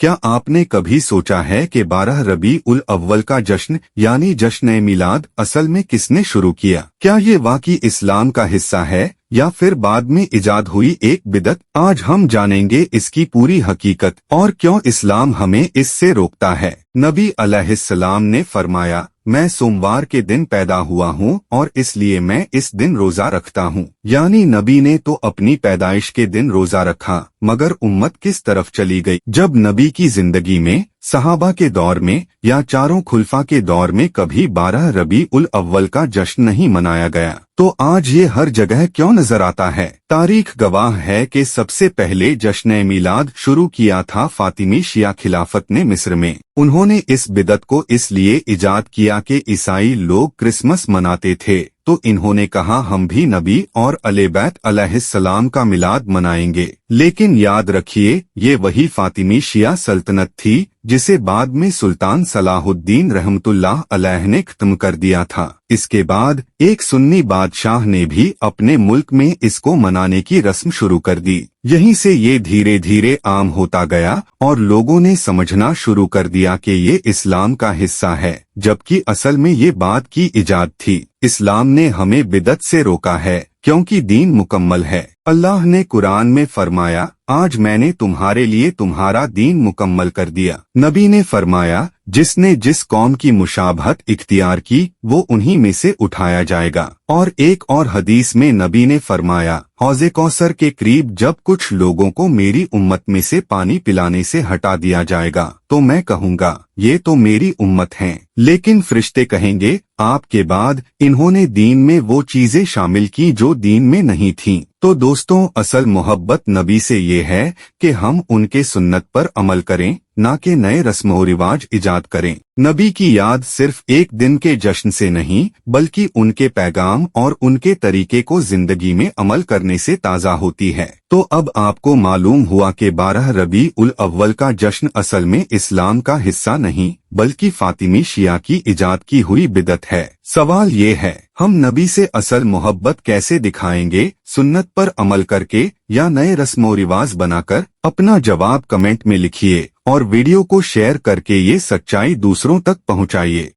क्या आपने कभी सोचा है कि 12 रबी उल अव्वल का जश्न यानी जश्न मिलाद असल में किसने शुरू किया? क्या ये वाकई इस्लाम का हिस्सा है या फिर बाद में इजाद हुई एक बिदअत? आज हम जानेंगे इसकी पूरी हकीकत और क्यों इस्लाम हमें इससे रोकता है। नबी अलैहिस्सलाम ने फरमाया, मैं सोमवार के दिन पैदा हुआ हूँ और इसलिए मैं इस दिन रोजा रखता हूँ। यानी नबी ने तो अपनी पैदाइश के दिन रोजा रखा, मगर उम्मत किस तरफ चली गई? जब नबी की जिंदगी में, सहाबा के दौर में या चारों खुलफा के दौर में कभी 12 रबी उल अव्वल का जश्न नहीं मनाया गया, तो आज ये हर जगह क्यों नजर आता है? तारीख गवाह है कि सबसे पहले जश्न मिलाद शुरू किया था फातिमी शिया खिलाफत ने मिस्र में। उन्होंने इस बिदअत को इसलिए इजाद किया कि ईसाई लोग क्रिसमस मनाते थे, तो इन्होंने कहा हम भी नबी और अहले बैत अलैहिस्सलाम का मिलाद मनाएंगे। लेकिन याद रखिए, ये वही फातिमी शिया सल्तनत थी जिसे बाद में सुल्तान सलाहुद्दीन रहमतुल्लाह अलैह ने खत्म कर दिया था। इसके बाद एक सुन्नी बादशाह ने भी अपने मुल्क में इसको मनाने की रस्म शुरू कर दी। यहीं से ये धीरे धीरे आम होता गया और लोगों ने समझना शुरू कर दिया कि ये इस्लाम का हिस्सा है, जबकि असल में ये बात की इजाद थी। इस्लाम ने हमें बिदअत से रोका है क्योंकि दीन मुकम्मल है। अल्लाह ने कुरान में फरमाया, आज मैंने तुम्हारे लिए तुम्हारा दीन मुकम्मल कर दिया। नबी ने फरमाया, जिसने जिस कौम की मुशाबहत इख्तियार की वो उन्हीं में से उठाया जाएगा। और एक और हदीस में नबी ने फरमाया, हौज़े कौसर के करीब जब कुछ लोगों को मेरी उम्मत में से पानी पिलाने से हटा दिया जाएगा तो मैं कहूँगा ये तो मेरी उम्मत हैं। लेकिन फरिश्ते कहेंगे, आपके बाद इन्होंने दीन में वो चीजें शामिल की जो दीन में नहीं थीं। तो दोस्तों, असल मोहब्बत नबी से ये है कि हम उनके सुन्नत पर अमल करें, ना कि नए रस्म रिवाज इजाद करें। नबी की याद सिर्फ एक दिन के जश्न से नहीं, बल्कि उनके पैगाम और उनके तरीके को जिंदगी में अमल करने से ताज़ा होती है। तो अब आपको मालूम हुआ कि 12 रबी उल अव्वल का जश्न असल में इस्लाम का हिस्सा नहीं, बल्कि फातिमी शिया की इजाद की हुई बिदअत है। सवाल ये है, हम नबी से असल मोहब्बत कैसे दिखाएंगे? सुन्नत पर अमल करके या नए रस्म रिवाज बनाकर? अपना जवाब कमेंट में लिखिए और वीडियो को शेयर करके ये सच्चाई दूसरों तक पहुंचाइए।